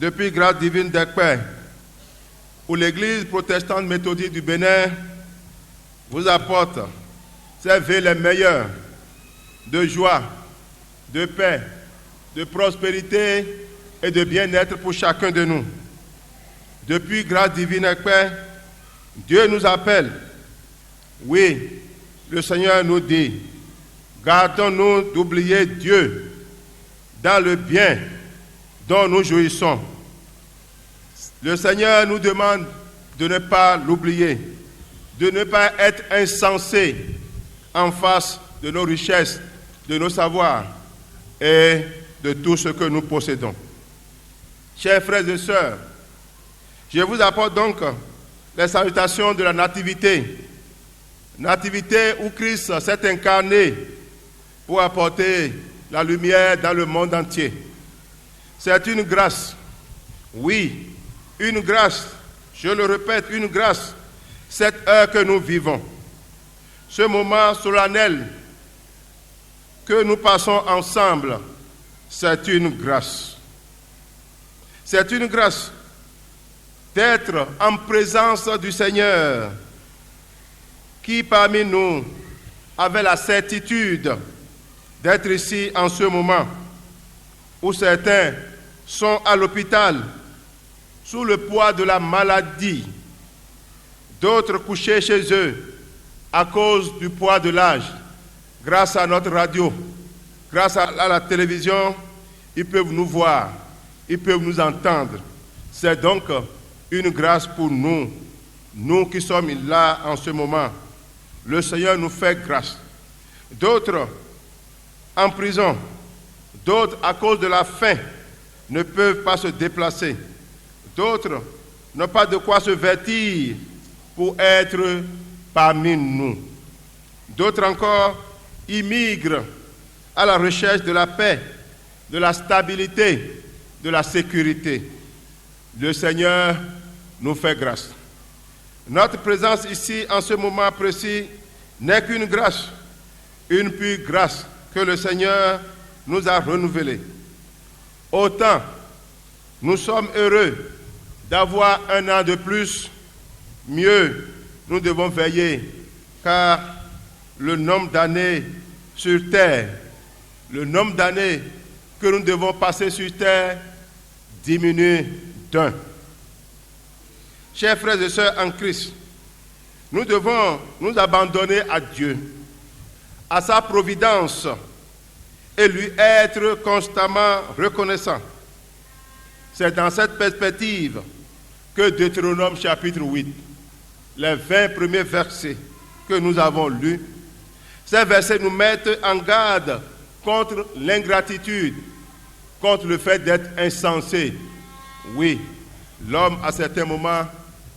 depuis grâce divine d'Ekpè, où l'Église protestante méthodique du Bénin vous apporte ses vœux les meilleurs de joie, de paix, de prospérité et de bien-être pour chacun de nous. Depuis grâce divine Ekpè, Dieu nous appelle. Oui, le Seigneur nous dit, gardons-nous d'oublier Dieu dans le bien dont nous jouissons. Le Seigneur nous demande de ne pas l'oublier, de ne pas être insensé en face de nos richesses, de nos savoirs et de tout ce que nous possédons. Chers frères et sœurs, je vous apporte donc les salutations de la Nativité. Nativité où Christ s'est incarné pour apporter la lumière dans le monde entier. C'est une grâce, oui, une grâce, je le répète, une grâce, cette heure que nous vivons, ce moment solennel que nous passons ensemble, c'est une grâce. C'est une grâce d'être en présence du Seigneur qui parmi nous avait la certitude d'être ici en ce moment où certains sont à l'hôpital sous le poids de la maladie, d'autres couchés chez eux à cause du poids de l'âge. Grâce à notre radio, grâce à la télévision, ils peuvent nous voir, ils peuvent nous entendre. C'est donc une grâce pour nous, nous qui sommes là en ce moment. Le Seigneur nous fait grâce. D'autres en prison, d'autres à cause de la faim ne peuvent pas se déplacer. D'autres n'ont pas de quoi se vêtir pour être parmi nous. D'autres encore immigrent à la recherche de la paix, de la stabilité, de la sécurité. Le Seigneur nous fait grâce. Notre présence ici en ce moment précis n'est qu'une grâce, une pure grâce que le Seigneur nous a renouvelée. Autant nous sommes heureux d'avoir un an de plus, mieux nous devons veiller, car le nombre d'années sur terre, le nombre d'années que nous devons passer sur terre diminue d'un. Chers frères et sœurs en Christ, nous devons nous abandonner à Dieu, à sa providence et lui être constamment reconnaissants. C'est dans cette perspective que Deutéronome chapitre 8, les 20 premiers versets que nous avons lus, ces versets nous mettent en garde contre l'ingratitude, contre le fait d'être insensé. Oui, l'homme à certains moments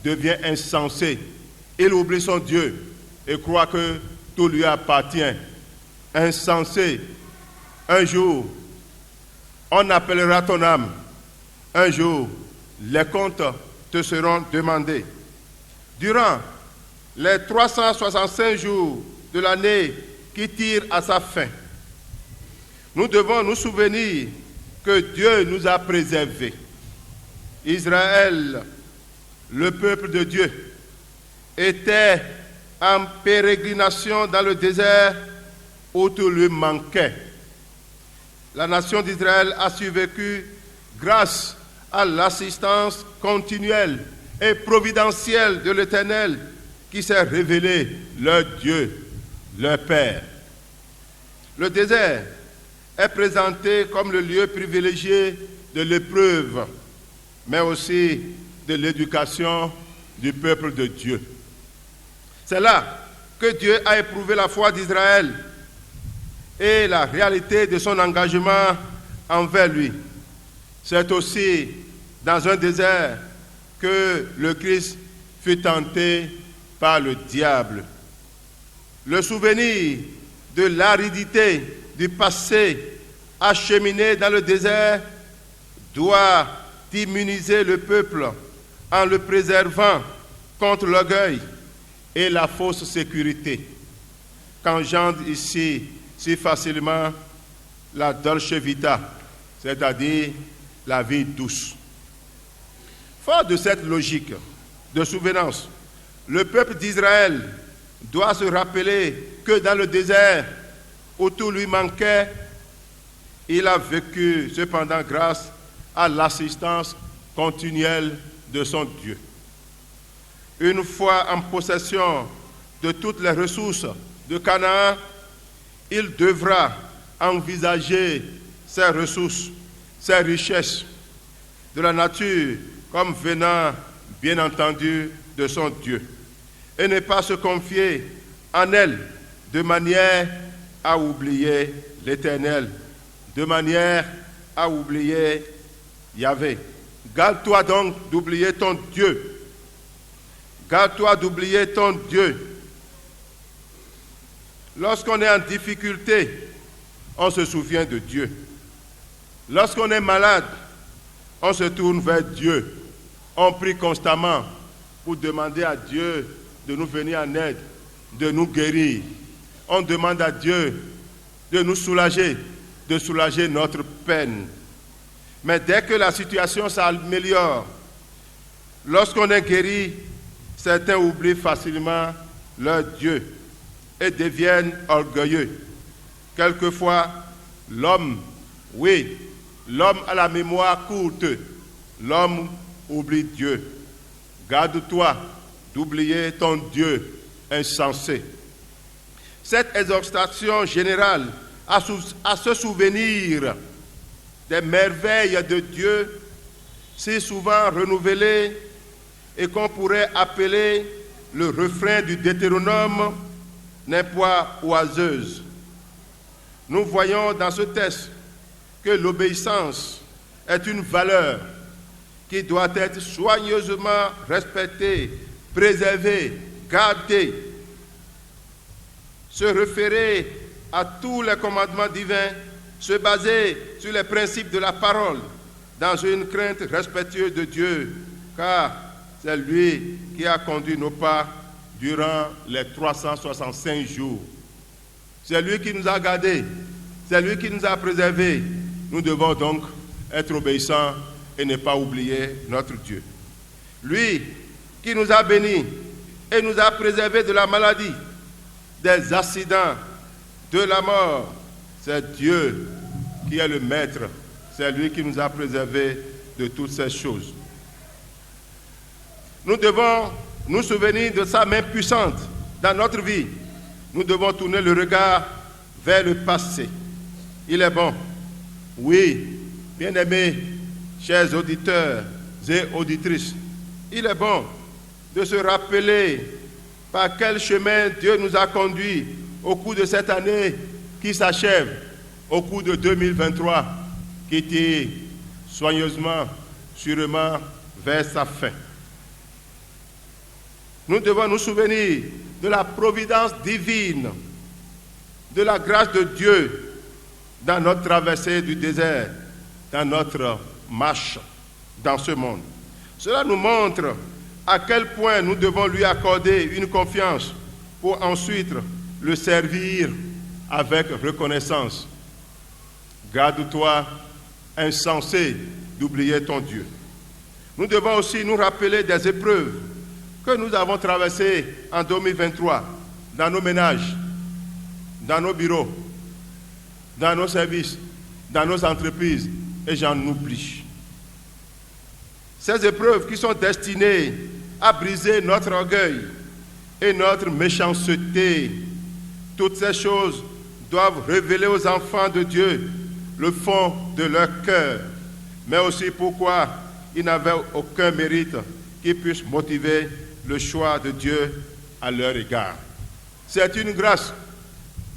devient insensé. Il oublie son Dieu et croit que tout lui appartient. Insensé, un jour, on appellera ton âme. Un jour, les comptes te seront demandés. Durant les 365 jours de l'année qui tire à sa fin, nous devons nous souvenir que Dieu nous a préservés. Israël, le peuple de Dieu, était en pérégrination dans le désert où tout lui manquait. La nation d'Israël a survécu grâce à l'assistance continuelle et providentielle de l'Éternel qui s'est révélé leur Dieu, leur Père. Le désert est présenté comme le lieu privilégié de l'épreuve, mais aussi de l'éducation du peuple de Dieu. C'est là que Dieu a éprouvé la foi d'Israël et la réalité de son engagement envers lui. C'est aussi dans un désert que le Christ fut tenté par le diable. Le souvenir de l'aridité du passé acheminé dans le désert doit immuniser le peuple en le préservant contre l'orgueil et la fausse sécurité qu'engendre ici si facilement la dolce vita, c'est-à-dire la vie douce. Fort de cette logique de souvenance, le peuple d'Israël doit se rappeler que dans le désert où tout lui manquait, il a vécu cependant grâce à l'assistance continuelle de son Dieu. Une fois en possession de toutes les ressources de Canaan, il devra envisager ses ressources, ses richesses de la nature comme venant, bien entendu, de son Dieu, et ne pas se confier en elle de manière à oublier l'Éternel, de manière à oublier Yahvé. Garde-toi donc d'oublier ton Dieu. Garde-toi d'oublier ton Dieu. Lorsqu'on est en difficulté, on se souvient de Dieu. Lorsqu'on est malade, on se tourne vers Dieu. On prie constamment pour demander à Dieu de nous venir en aide, de nous guérir. On demande à Dieu de nous soulager, de soulager notre peine. Mais dès que la situation s'améliore, lorsqu'on est guéri, certains oublient facilement leur Dieu et deviennent orgueilleux. Quelquefois, l'homme a la mémoire courte. L'homme oublie Dieu. Garde-toi d'oublier ton Dieu insensé. Cette exhortation générale à se souvenir des merveilles de Dieu, si souvent renouvelées et qu'on pourrait appeler le refrain du Deutéronome, n'est pas oiseuse. Nous voyons dans ce texte que l'obéissance est une valeur qui doit être soigneusement respectée, préservée, gardée. Se référer à tous les commandements divins, se baser sur les principes de la parole, dans une crainte respectueuse de Dieu, car c'est lui qui a conduit nos pas durant les 365 jours. C'est lui qui nous a gardés, c'est lui qui nous a préservés. Nous devons donc être obéissants et ne pas oublier notre Dieu. Lui qui nous a bénis et nous a préservés de la maladie, des accidents, de la mort, c'est Dieu qui est le maître. C'est lui qui nous a préservés de toutes ces choses. Nous devons nous souvenir de sa main puissante dans notre vie. Nous devons tourner le regard vers le passé. Il est bon. Oui, bien-aimés, chers auditeurs et auditrices, il est bon de se rappeler par quel chemin Dieu nous a conduits au cours de cette année qui s'achève, au cours de 2023, qui tire soigneusement, sûrement vers sa fin. Nous devons nous souvenir de la providence divine, de la grâce de Dieu dans notre traversée du désert, dans notre marche dans ce monde. Cela nous montre à quel point nous devons lui accorder une confiance pour ensuite le servir avec reconnaissance. Garde-toi, insensé, d'oublier ton Dieu. Nous devons aussi nous rappeler des épreuves que nous avons traversées en 2023 dans nos ménages, dans nos bureaux, dans nos services, dans nos entreprises, et j'en oublie. Ces épreuves qui sont destinées à briser notre orgueil et notre méchanceté, toutes ces choses doivent révéler aux enfants de Dieu le fond de leur cœur, mais aussi pourquoi ils n'avaient aucun mérite qui puisse motiver le choix de Dieu à leur égard. C'est une grâce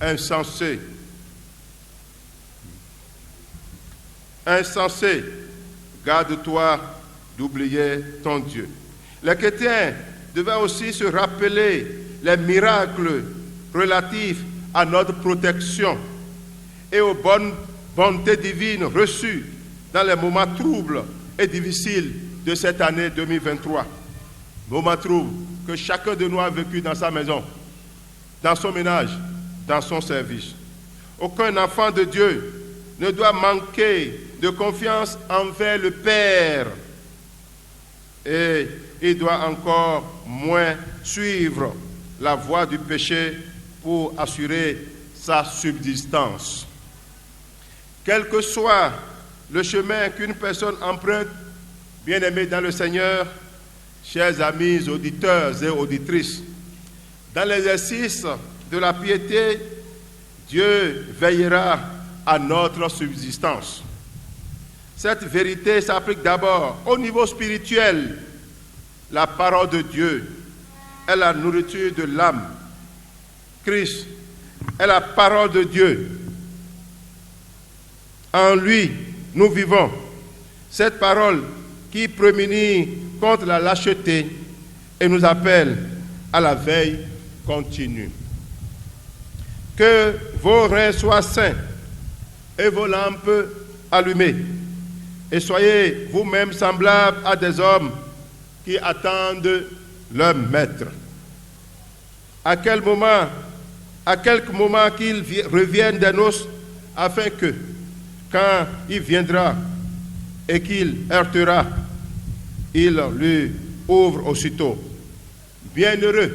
insensée. Insensé, garde-toi d'oublier ton Dieu. Les chrétiens devaient aussi se rappeler les miracles relatifs à notre protection et aux bonnes bontés divines reçues dans les moments troubles et difficiles de cette année 2023. Moments troubles que chacun de nous a vécu dans sa maison, dans son ménage, dans son service. Aucun enfant de Dieu ne doit manquer de confiance envers le Père et il doit encore moins suivre la voie du péché pour assurer sa subsistance. Quel que soit le chemin qu'une personne emprunte, bien-aimés dans le Seigneur, chers amis auditeurs et auditrices, dans l'exercice de la piété, Dieu veillera à notre subsistance. Cette vérité s'applique d'abord au niveau spirituel. La parole de Dieu est la nourriture de l'âme. Christ est la parole de Dieu. En lui, nous vivons. Cette parole qui prémunit contre la lâcheté et nous appelle à la veille continue. Que vos reins soient saints et vos lampes allumées, et soyez vous-même semblables à des hommes qui attendent leur maître. À quelques moments qu'ils reviennent des noces, afin que, quand il viendra et qu'il heurtera, il lui ouvre aussitôt. Bienheureux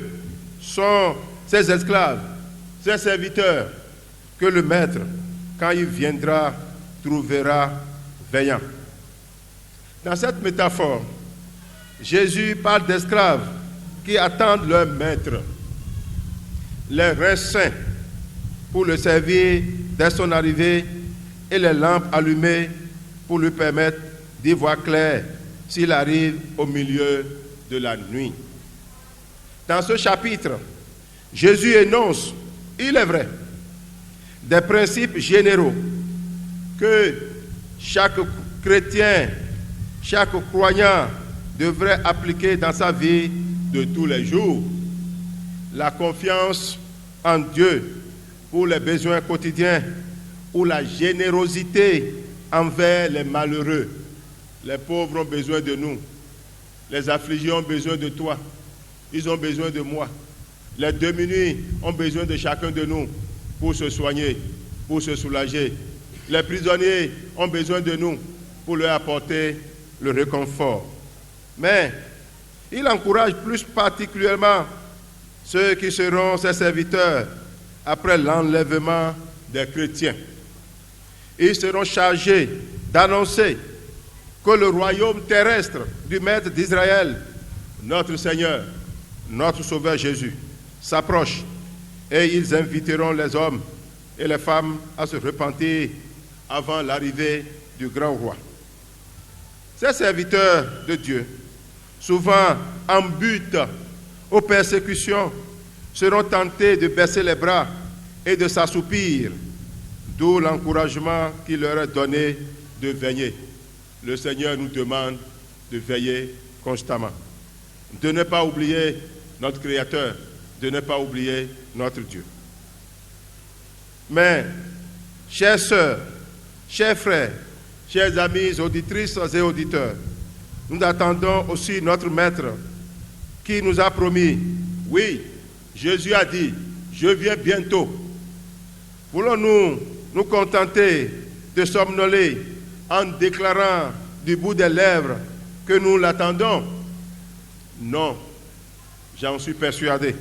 sont ces esclaves, ces serviteurs, que le maître, quand il viendra, trouvera veillant. Dans cette métaphore, Jésus parle d'esclaves qui attendent leur maître, les reins saints pour le servir dès son arrivée et les lampes allumées pour lui permettre d'y voir clair s'il arrive au milieu de la nuit. Dans ce chapitre, Jésus énonce, il est vrai, des principes généraux que chaque chrétien, chaque croyant devrait appliquer dans sa vie de tous les jours. La confiance en Dieu pour les besoins quotidiens ou la générosité envers les malheureux. Les pauvres ont besoin de nous. Les affligés ont besoin de toi. Ils ont besoin de moi. Les démunis ont besoin de chacun de nous pour se soigner, pour se soulager. Les prisonniers ont besoin de nous pour leur apporter le réconfort. Mais il encourage plus particulièrement ceux qui seront ses serviteurs après l'enlèvement des chrétiens. Ils seront chargés d'annoncer que le royaume terrestre du Maître d'Israël, notre Seigneur, notre Sauveur Jésus, s'approche, et ils inviteront les hommes et les femmes à se repentir avant l'arrivée du grand roi. Ces serviteurs de Dieu, souvent en but aux persécutions, seront tentés de baisser les bras et de s'assoupir, d'où l'encouragement qui leur est donné de veiller. Le Seigneur nous demande de veiller constamment, de ne pas oublier notre Créateur, de ne pas oublier notre Dieu. Mais, chères sœurs, chers frères, chers amis auditrices et auditeurs, nous attendons aussi notre Maître qui nous a promis, oui, Jésus a dit, je viens bientôt. Voulons-nous nous contenter de somnoler en déclarant du bout des lèvres que nous l'attendons? Non, j'en suis persuadé.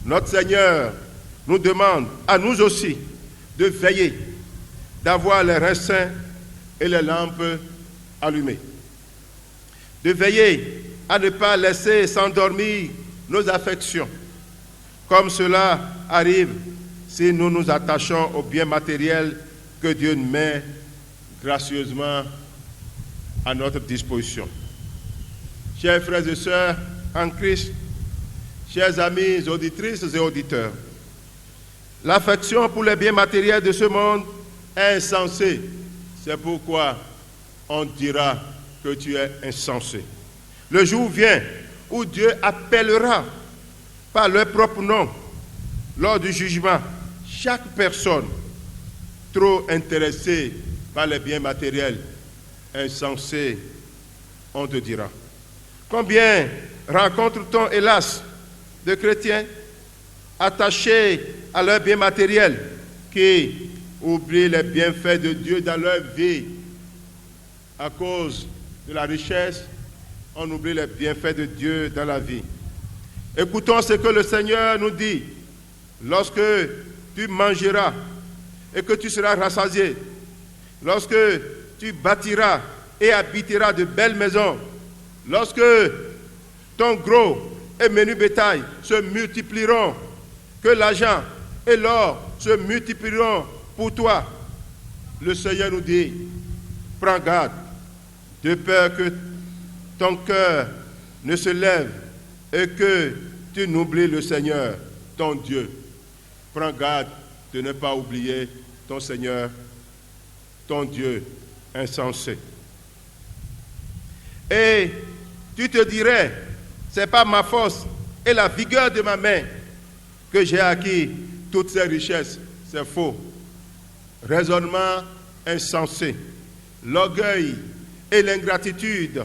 Notre Seigneur nous demande à nous aussi de veiller, d'avoir les reins saints et les lampes allumées. De veiller à ne pas laisser s'endormir nos affections, comme cela arrive si nous nous attachons aux biens matériels que Dieu met gracieusement à notre disposition. Chers frères et sœurs en Christ, chers amis auditrices et auditeurs, l'affection pour les biens matériels de ce monde est insensée. C'est pourquoi on dira que tu es insensé. Le jour vient où Dieu appellera par leur propre nom, lors du jugement, chaque personne trop intéressée par les biens matériels, insensée, on te dira. Combien rencontre-t-on, hélas, de chrétiens attachés à leurs biens matériels qui oublient les bienfaits de Dieu dans leur vie à cause de la richesse? on oublie les bienfaits de Dieu dans la vie. Écoutons ce que le Seigneur nous dit. Lorsque tu mangeras et que tu seras rassasié, lorsque tu bâtiras et habiteras de belles maisons, lorsque ton gros et menu bétail se multiplieront, que l'argent et l'or se multiplieront pour toi, le Seigneur nous dit, prends garde, de peur que ton cœur ne se lève et que tu n'oublies le Seigneur, ton Dieu. Prends garde de ne pas oublier ton Seigneur, ton Dieu insensé. Et tu te dirais, c'est pas ma force et la vigueur de ma main que j'ai acquis toutes ces richesses. C'est faux. Raisonnement insensé. L'orgueil et l'ingratitude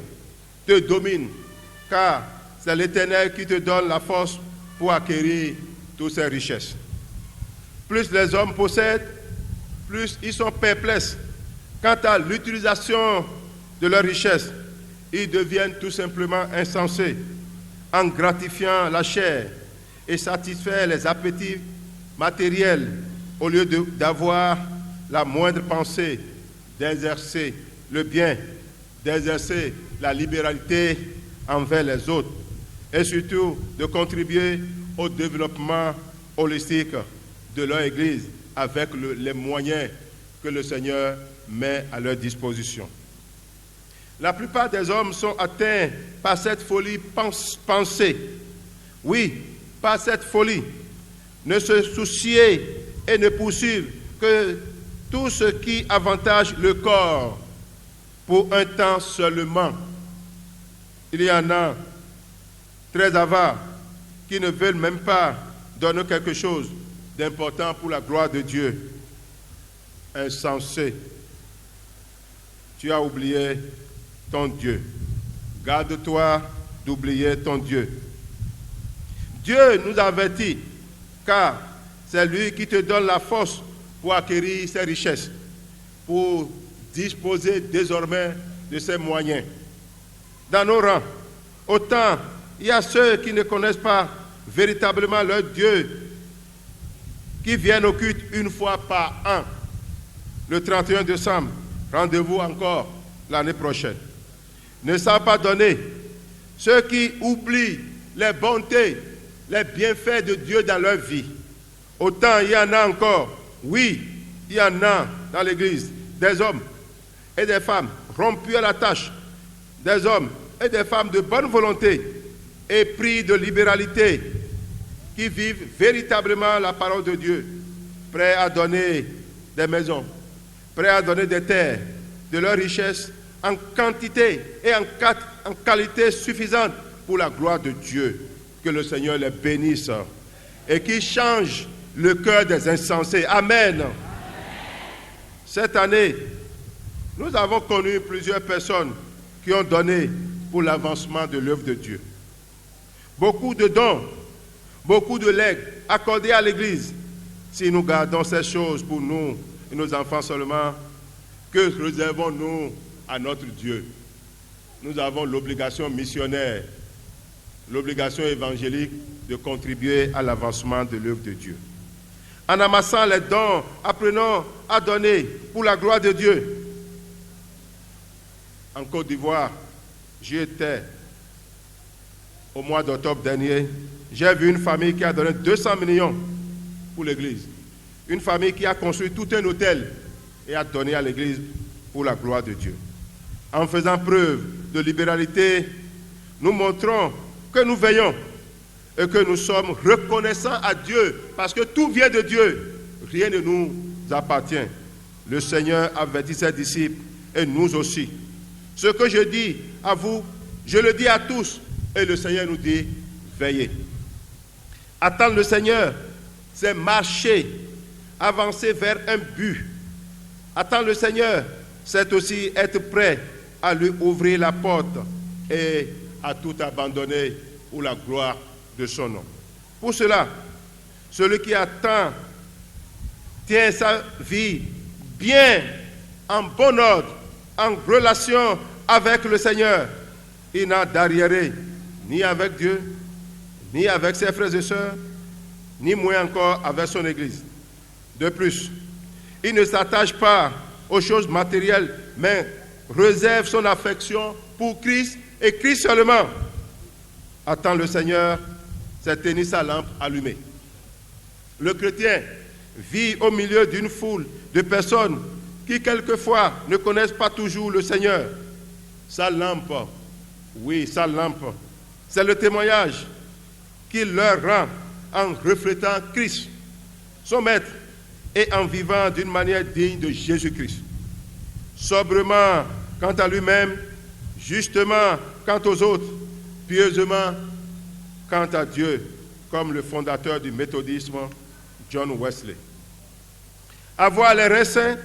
te dominent, car c'est l'Éternel qui te donne la force pour acquérir toutes ces richesses. Plus les hommes possèdent, plus ils sont perplexes quant à l'utilisation de leurs richesses. Ils deviennent tout simplement insensés en gratifiant la chair et satisfaire les appétits matériels au lieu d'avoir la moindre pensée d'exercer le bien, d'exercer la libéralité envers les autres et surtout de contribuer au développement holistique de leur Église avec les moyens que le Seigneur met à leur disposition. La plupart des hommes sont atteints par cette folie pensée. Oui, par cette folie. Ne se soucier et ne poursuivre que tout ce qui avantage le corps pour un temps seulement. Il y en a très avares qui ne veulent même pas donner quelque chose d'important pour la gloire de Dieu. Insensé. Tu as oublié ton Dieu. Garde-toi d'oublier ton Dieu. Dieu nous avertit, car c'est lui qui te donne la force pour acquérir ses richesses, pour disposer désormais de ses moyens. Dans nos rangs, autant il y a ceux qui ne connaissent pas véritablement leur Dieu, qui viennent au culte une fois par an, le 31 décembre, rendez-vous encore l'année prochaine. Ne savent pas donner. Ceux qui oublient les bontés, les bienfaits de Dieu dans leur vie. Autant il y en a encore, oui, il y en a dans l'Église, des hommes et des femmes rompus à la tâche, des hommes et des femmes de bonne volonté, épris de libéralité, qui vivent véritablement la parole de Dieu, prêts à donner des maisons, prêts à donner des terres, de leur richesse en quantité et en qualité suffisante pour la gloire de Dieu. Que le Seigneur les bénisse et qu'il change le cœur des insensés. Amen. Amen. Cette année, nous avons connu plusieurs personnes qui ont donné pour l'avancement de l'œuvre de Dieu. Beaucoup de dons, beaucoup de legs accordés à l'Église. Si nous gardons ces choses pour nous et nos enfants seulement, que réservons-nous à notre Dieu? Nous avons l'obligation missionnaire, l'obligation évangélique de contribuer à l'avancement de l'œuvre de Dieu. En amassant les dons, apprenons à donner pour la gloire de Dieu. En Côte d'Ivoire, j'y étais au mois d'octobre dernier. J'ai vu une famille qui a donné 200 millions pour l'Église. Une famille qui a construit tout un hôtel et a donné à l'Église pour la gloire de Dieu. En faisant preuve de libéralité, nous montrons que nous veillons et que nous sommes reconnaissants à Dieu parce que tout vient de Dieu. Rien ne nous appartient. Le Seigneur avertit ses disciples et nous aussi. Ce que je dis à vous, je le dis à tous et le Seigneur nous dit, veillez. Attendre le Seigneur, c'est marcher, avancer vers un but. Attendre le Seigneur, c'est aussi être prêt à lui ouvrir la porte et à tout abandonner pour la gloire de son nom. Pour cela, celui qui attend tient sa vie bien, en bon ordre, en relation avec le Seigneur. Il n'a d'arriéré ni avec Dieu, ni avec ses frères et sœurs, ni moins encore avec son Église. De plus, il ne s'attache pas aux choses matérielles, mais réserve son affection pour Christ et Christ seulement. Attend le Seigneur, c'est tenir sa lampe allumée. Le chrétien vit au milieu d'une foule de personnes qui quelquefois ne connaissent pas toujours le Seigneur. Sa lampe, oui, sa lampe, c'est le témoignage qu'il leur rend en reflétant Christ, son maître, et en vivant d'une manière digne de Jésus-Christ. Sobrement quant à lui-même, justement quant aux autres, pieusement quant à Dieu, comme le fondateur du méthodisme, John Wesley. Avoir les reins saints,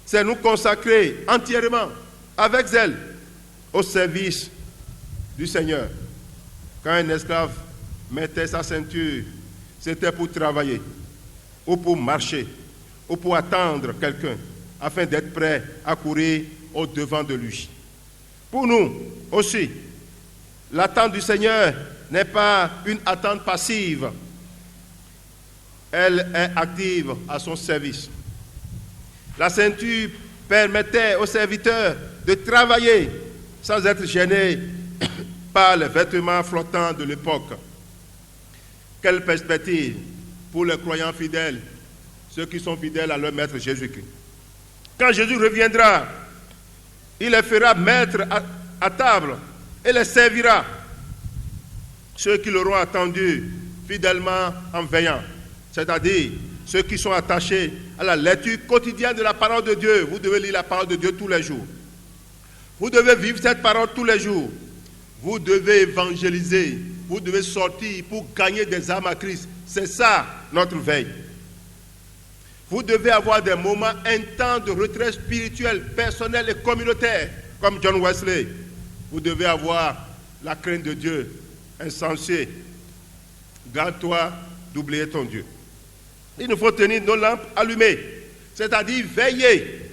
c'est nous consacrer entièrement, avec zèle, au service du Seigneur. Quand un esclave mettait sa ceinture, c'était pour travailler, ou pour marcher, ou pour attendre quelqu'un, afin d'être prêt à courir au-devant de lui. Pour nous aussi, l'attente du Seigneur n'est pas une attente passive. Elle est active à son service. La ceinture permettait aux serviteurs de travailler sans être gênés par les vêtements flottants de l'époque. Quelle perspective pour les croyants fidèles, ceux qui sont fidèles à leur Maître Jésus-Christ. Quand Jésus reviendra, il les fera mettre à table et les servira. Ceux qui l'auront attendu fidèlement en veillant, c'est-à-dire ceux qui sont attachés à la lecture quotidienne de la parole de Dieu. Vous devez lire la parole de Dieu tous les jours. Vous devez vivre cette parole tous les jours. Vous devez évangéliser. Vous devez sortir pour gagner des âmes à Christ. C'est ça notre veille. Vous devez avoir des moments intenses de retrait spirituel, personnel et communautaire, comme John Wesley. Vous devez avoir la crainte de Dieu, insensé. Garde-toi d'oublier ton Dieu. Il nous faut tenir nos lampes allumées, c'est-à-dire veiller.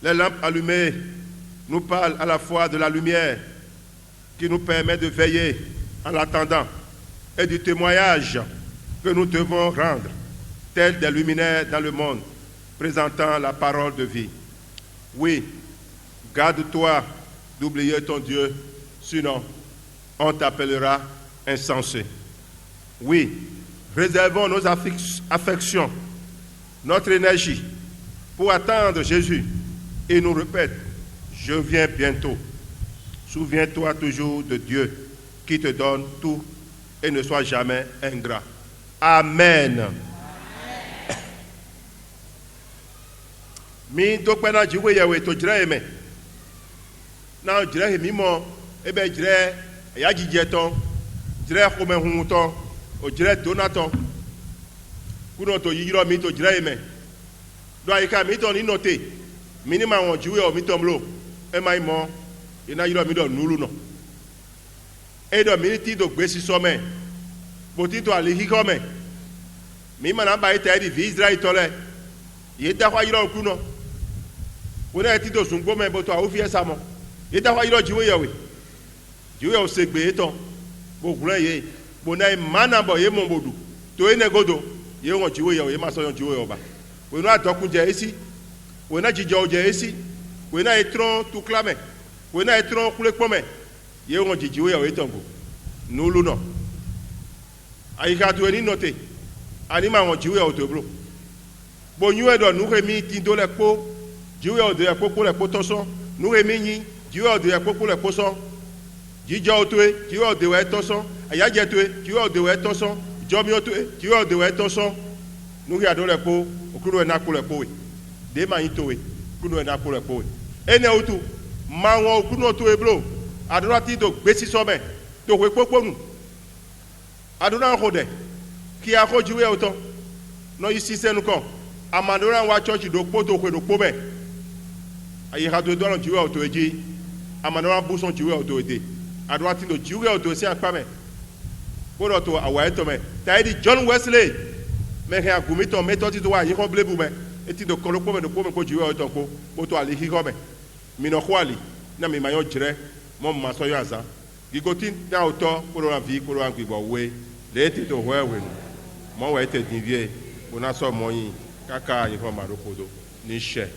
Les lampes allumées nous parlent à la fois de la lumière qui nous permet de veiller en l'attendant et du témoignage que nous devons rendre, tels des luminaires dans le monde, présentant la parole de vie. Oui, garde-toi d'oublier ton Dieu, sinon on t'appellera insensé. Oui, réservons nos affections, notre énergie pour attendre Jésus et nous répète, je viens bientôt. Souviens-toi toujours de Dieu qui te donne tout et ne sois jamais ingrat. Amen. Mi to pena jiwe yawe to jira eme. Na jira he mi mo ebe jira ya jije ton. Jira ko me hun ton. O jira donaton. Kuno to yiro mi to jira eme. Do ayika mi to ni note. Mi ni ma won jiwe o mi to mlo. E mai mo ina yiro mi do nulu no. E do mi ti do gbe si so me. Bo ti to ali hi ko me. Mi ma na ba ite di vi Israel to le. Ye da kwa yiro ku no. Wona ti do zungbo me bo to a ofie samo. Ye da kwa yiro jiwe yawe. Jiwe o segbe eton. Bo gure ye. Bo na mana bo ye mo bodu. To ene godo. Ye won jiwe yawe ye ma so yon jiwe oba. Wona adokun je esi. Wona jijo je esi. Wona etron tu klame. Wona etron kule pome. Ye won jiwe yawe etongo. Nulu no. Ayika to eni note. Ani ma won jiwe o to bro. Bo nyu edo nu remi ti do le po. Jiwe o de ekoko le po toso. Nu remi yin. Jiwe o de ekoko le po so. Jijo o to e. Jiwe o de we toso. Ayaje to e. Jiwe o de we toso. Jomi o to e. Jiwe o de we toso. Nu ri ado le po. Okuru e na ko le po e. De ma yin to e. Okuru e na ko le po e. Ene o tu. Ma won okuru o to e bro. Adora ti do gbe si so me. To we popo nu. Adora ko de. Ki a ko jiwe o to. No yi si senu kon. Amadora wa church do poto ko do pobe ayi ha do do ran jiwe auto eji amadora bu son jiwe auto ede adwa tin do jiwe auto si apa me ko do to awa eto me tai di John Wesley me he agumi to me to ti do wa yi ko blebu me eti do ko lo po me ko jiwe auto ko poto ali hi ko me mi no kwali na mi mayo jire mon maçon yaza. Gigotin na auto pour la vie pour la vie we. Les étés de ouais mon ouais était divié. On a so moyen kaka il faut marokodo ni cher.